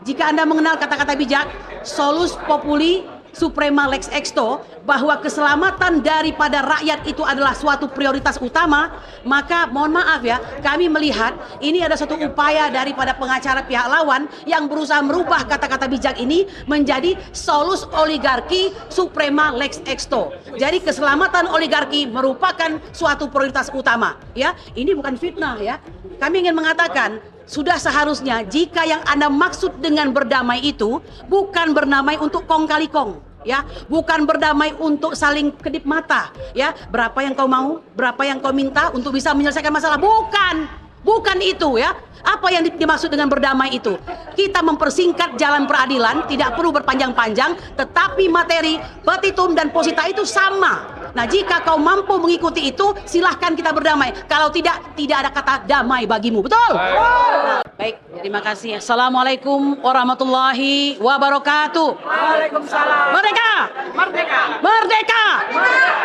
Jika Anda mengenal kata-kata bijak, solus populi suprema lex exto, bahwa keselamatan daripada rakyat itu adalah suatu prioritas utama, maka mohon maaf ya, kami melihat ini ada satu upaya daripada pengacara pihak lawan yang berusaha merubah kata-kata bijak ini menjadi solus oligarki suprema lex exto. Jadi keselamatan oligarki merupakan suatu prioritas utama, ya. Ini bukan fitnah ya. Kami ingin mengatakan sudah seharusnya jika yang Anda maksud dengan berdamai itu bukan berdamai untuk kong kali kong, ya, bukan berdamai untuk saling kedip mata, ya, berapa yang kau mau, berapa yang kau minta untuk bisa menyelesaikan masalah, bukan itu ya. Apa yang dimaksud dengan berdamai itu? Kita mempersingkat jalan peradilan, tidak perlu berpanjang-panjang, tetapi materi, petitum dan posita itu sama. Nah, jika kau mampu mengikuti itu, silahkan kita berdamai. Kalau tidak ada kata damai bagimu. Betul? Nah, baik, terima kasih. Assalamualaikum warahmatullahi wabarakatuh. Waalaikumsalam. Merdeka! Merdeka! Merdeka!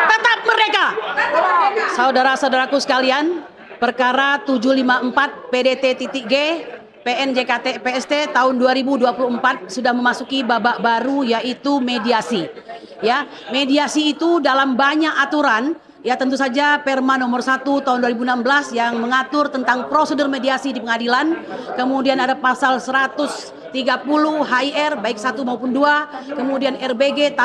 Tetap merdeka! Saudara-saudaraku sekalian, perkara 754 PDT.G PNJKT PST tahun 2024 sudah memasuki babak baru, yaitu mediasi. Ya, mediasi itu dalam banyak aturan, ya, tentu saja Perma nomor 1 tahun 2016 yang mengatur tentang prosedur mediasi di pengadilan. Kemudian ada pasal 130 HIR baik 1 maupun 2, kemudian RBG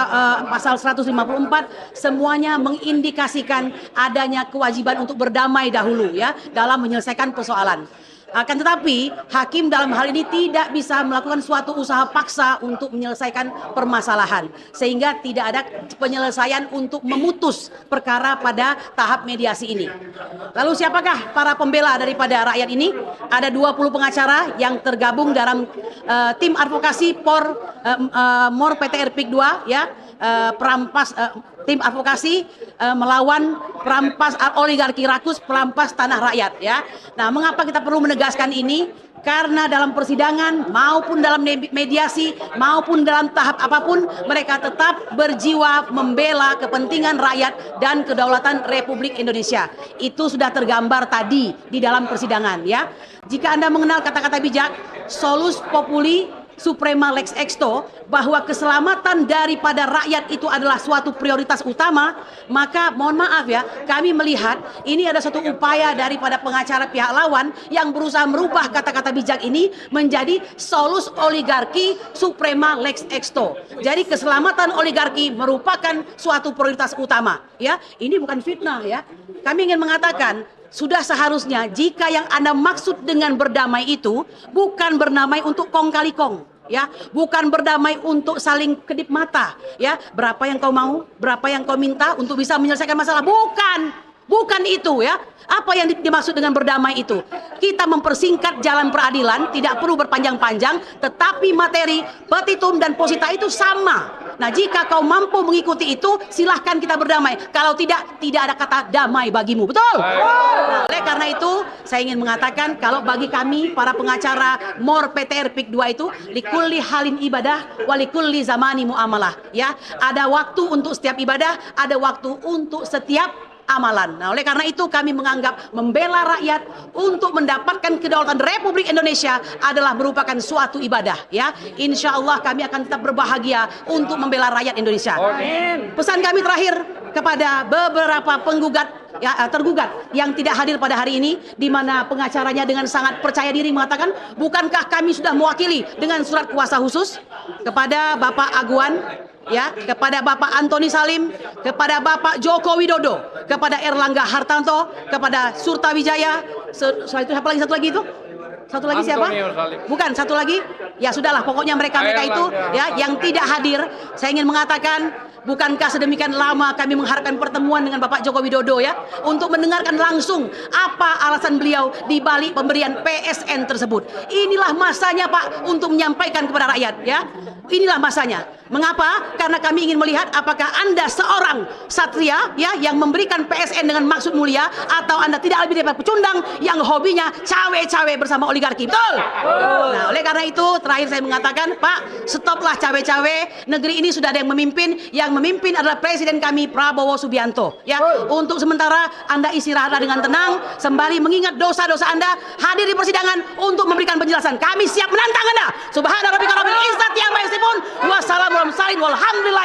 pasal 154, semuanya mengindikasikan adanya kewajiban untuk berdamai dahulu ya dalam menyelesaikan persoalan. Akan tetapi hakim dalam hal ini tidak bisa melakukan suatu usaha paksa untuk menyelesaikan permasalahan, sehingga tidak ada penyelesaian untuk memutus perkara pada tahap mediasi ini. Lalu siapakah para pembela daripada rakyat ini? Ada 20 pengacara yang tergabung dalam tim advokasi MOR PT RPIK 2 ya, perampas tim advokasi melawan perampas oligarki rakus, perampas tanah rakyat ya. Nah, mengapa kita perlu menegaskan ini? Karena dalam persidangan maupun dalam mediasi maupun dalam tahap apapun, mereka tetap berjiwa membela kepentingan rakyat dan kedaulatan Republik Indonesia. Itu sudah tergambar tadi di dalam persidangan ya. Jika Anda mengenal kata-kata bijak, solus populi suprema lex exto, bahwa keselamatan daripada rakyat itu adalah suatu prioritas utama, maka mohon maaf ya, kami melihat ini ada satu upaya daripada pengacara pihak lawan yang berusaha merubah kata-kata bijak ini menjadi solus oligarki suprema lex exto. Jadi keselamatan oligarki merupakan suatu prioritas utama, ya. Ini bukan fitnah ya. Kami ingin mengatakan sudah seharusnya jika yang Anda maksud dengan berdamai itu bukan berdamai untuk kong kali kong, ya, bukan berdamai untuk saling kedip mata, ya, berapa yang kau mau, berapa yang kau minta untuk bisa menyelesaikan masalah, bukan itu ya. Apa yang dimaksud dengan berdamai itu? Kita mempersingkat jalan peradilan, tidak perlu berpanjang-panjang, tetapi materi, petitum dan posita itu sama. Nah, jika kau mampu mengikuti itu, silahkan kita berdamai. Kalau tidak ada kata damai bagimu. Betul? Nah, oleh karena itu, saya ingin mengatakan kalau bagi kami para pengacara MOR PT RPIK 2 itu likulli halin ibadah walikulli zamani muamalah, ya. Ada waktu untuk setiap ibadah, ada waktu untuk setiap amalan. Nah, oleh karena itu kami menganggap membela rakyat untuk mendapatkan kedaulatan Republik Indonesia adalah merupakan suatu ibadah, ya. Insya Allah kami akan tetap berbahagia untuk membela rakyat Indonesia. Amin. Pesan kami terakhir kepada beberapa penggugat, ya, tergugat yang tidak hadir pada hari ini, di mana pengacaranya dengan sangat percaya diri mengatakan, bukankah kami sudah mewakili dengan surat kuasa khusus kepada Bapak Aguan, ya, kepada Bapak Antoni Salim, kepada Bapak Joko Widodo, kepada Erlangga Hartarto, kepada Surta Wijaya, satu lagi itu? Satu lagi siapa? Bukan, satu lagi. Ya sudahlah, pokoknya mereka itu ya yang tidak hadir. Saya ingin mengatakan, bukankah sedemikian lama kami mengharapkan pertemuan dengan Bapak Joko Widodo ya, untuk mendengarkan langsung apa alasan beliau di balik pemberian PSN tersebut. Inilah masanya Pak untuk menyampaikan kepada rakyat ya. Inilah masanya. Mengapa? Karena kami ingin melihat apakah Anda seorang satria ya yang memberikan PSN dengan maksud mulia, atau Anda tidak lebih daripada pecundang yang hobinya cawe-cawe bersama oligarki. Betul? Nah, oleh karena itu terakhir saya mengatakan, Pak, stoplah cawe-cawe. Negeri ini sudah ada yang memimpin. Yang memimpin adalah Presiden kami Prabowo Subianto. Ya, untuk sementara Anda istirahatlah dengan tenang, sembari mengingat dosa-dosa Anda, hadir di persidangan untuk memberikan penjelasan. Kami siap menantang Anda. Subhanallah.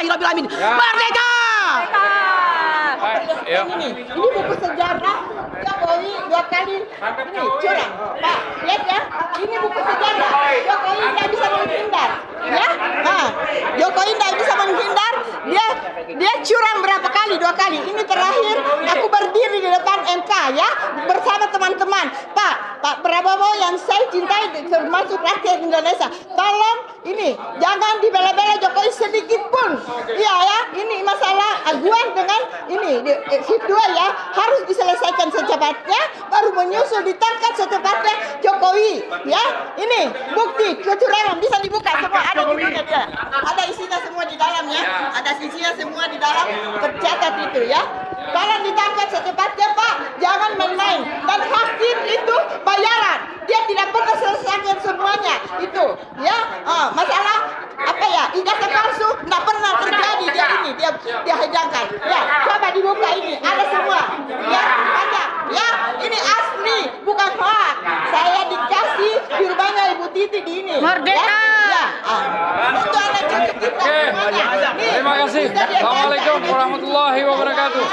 Alhamdulillahirabbil alamin. Merdeka! Ini buku sejarah Jokowi 2 kali ini curang. Pak, lihat ya. Ini buku sejarah. Jokowi tidak bisa menghindar. Ya, Jokowi tidak bisa menghindar. Dia curang berapa kali? 2 kali. Ini terakhir aku berdiri di depan MK ya bersama teman-teman. Pak Prabowo yang saya cintai termasuk rakyat Indonesia. Tolong ini jangan dibela-bela Jokowi sedikit pun. Iya ya, ini masalah aguan dengan ini shift 2 ya harus diselesaikan secepatnya baru menyusul ditangkap secepatnya Jokowi ya. Ini bukti kecurangan bisa dibuka semua ada di dunia dia. Ada isinya semua di dalam ya. Ada isinya semua di dalam tercatat itu ya. Tolong ditangkap secepatnya Pak, jangan main-main. Dan hakim itu bayaran, dia tidak pernah selesaikan semuanya itu ya. Masalah apa ya ijazah palsu tidak pernah terjadi dia hejangkan ya. Coba dibuka ini ada semua ya, ada ya, ini asli bukan hoax. Saya dikasih di rumahnya Ibu Titi di ini Merdeka ya. Itu ada cucu kita semuanya. Terima kasih. Assalamualaikum warahmatullahi wabarakatuh.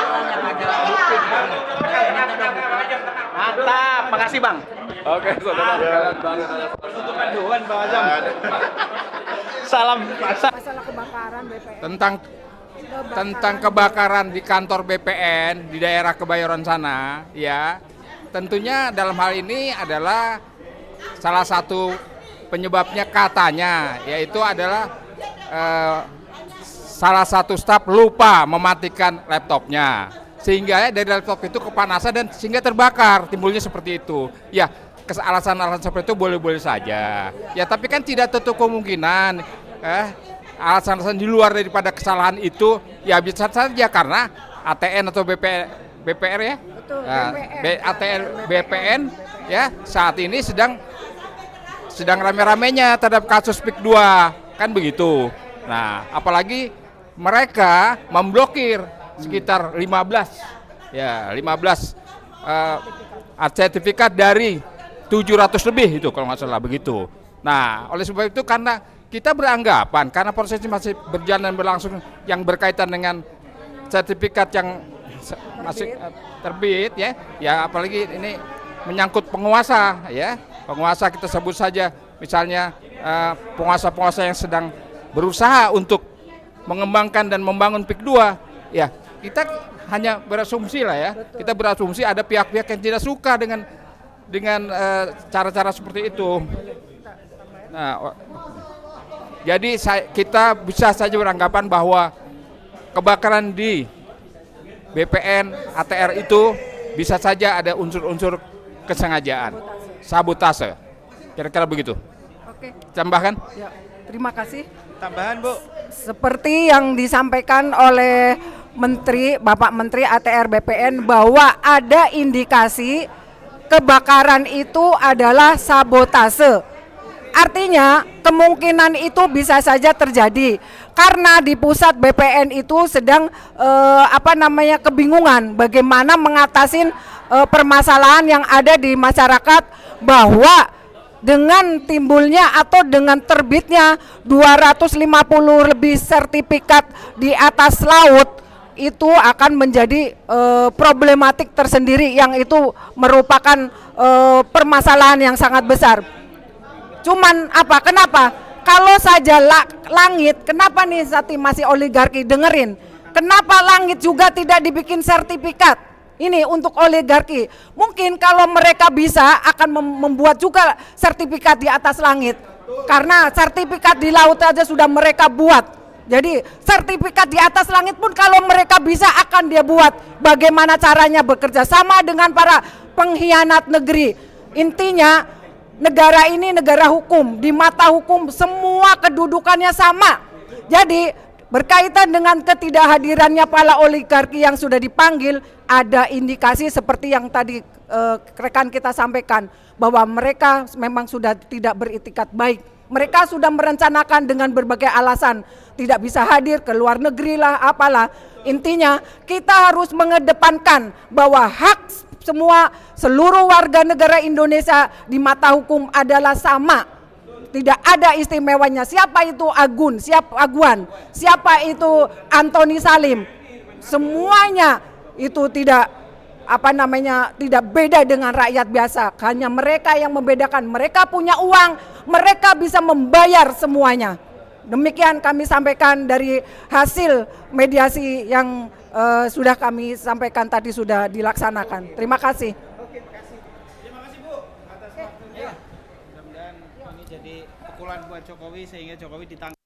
Mantap, makasih Bang. Oke, saudara sekalian, Salam. masalah kebakaran BPN. tentang kebakaran di kantor BPN di daerah Kebayoran sana, ya. Tentunya dalam hal ini adalah salah satu penyebabnya katanya yaitu adalah salah satu staf lupa mematikan laptopnya. Sehingga dari laptop itu kepanasan dan sehingga terbakar, timbulnya seperti itu. Ya, alasan-alasan seperti itu boleh-boleh saja. Ya, tapi kan tidak tertutup kemungkinan alasan-alasan di luar daripada kesalahan itu ya bisa saja karena ATN atau BPR ya. Betul, ATN BPN ya saat ini sedang rame-ramenya terhadap kasus PIK 2 kan begitu. Nah, apalagi mereka memblokir sekitar 15 sertifikat dari 700 lebih itu kalau nggak salah begitu. Nah, oleh sebab itu karena kita beranggapan karena prosesnya masih berjalan dan berlangsung yang berkaitan dengan sertifikat yang masih terbit ya apalagi ini menyangkut penguasa ya. Penguasa kita sebut saja misalnya penguasa-penguasa yang sedang berusaha untuk mengembangkan dan membangun PIK 2 ya. Kita hanya berasumsi lah ya. Betul. Kita berasumsi ada pihak-pihak yang tidak suka dengan cara-cara seperti itu. Nah, jadi kita bisa saja beranggapan bahwa kebakaran di BPN ATR itu bisa saja ada unsur-unsur kesengajaan, sabotase. Kira-kira begitu. Oke. Tambahkan? Ya, terima kasih. Tambahan Bu. Seperti yang disampaikan oleh Bapak Menteri ATR BPN bahwa ada indikasi kebakaran itu adalah sabotase. Artinya kemungkinan itu bisa saja terjadi karena di pusat BPN itu sedang kebingungan bagaimana mengatasi permasalahan yang ada di masyarakat bahwa dengan timbulnya atau dengan terbitnya 250 lebih sertifikat di atas laut itu akan menjadi problematik tersendiri yang itu merupakan permasalahan yang sangat besar. Cuman kenapa? Kalau saja langit, kenapa nih Sati masih oligarki dengerin? Kenapa langit juga tidak dibikin sertifikat? Ini untuk oligarki. Mungkin kalau mereka bisa akan membuat juga sertifikat di atas langit. Karena sertifikat di laut aja sudah mereka buat. Jadi sertifikat di atas langit pun kalau mereka bisa akan dia buat. Bagaimana caranya bekerja sama dengan para pengkhianat negeri. Intinya negara ini negara hukum. Di mata hukum semua kedudukannya sama. Jadi berkaitan dengan ketidakhadirannya para oligarki yang sudah dipanggil, ada indikasi seperti yang tadi rekan kita sampaikan bahwa mereka memang sudah tidak beritikat baik. Mereka sudah merencanakan dengan berbagai alasan tidak bisa hadir ke luar negeri lah apalah. Intinya kita harus mengedepankan bahwa hak seluruh warga negara Indonesia di mata hukum adalah sama. tidak ada istimewanya. Siapa itu Agun, siapa Aguan, siapa itu Antoni Salim. Semuanya itu tidak tidak beda dengan rakyat biasa. Hanya mereka yang membedakan. Mereka punya uang, mereka bisa membayar semuanya. Demikian kami sampaikan dari hasil mediasi yang sudah kami sampaikan tadi sudah dilaksanakan. Terima kasih. Terima kasih Bu atas waktunya. Mudah-mudahan ini jadi pukulan buat Jokowi sehingga Jokowi ditangkap.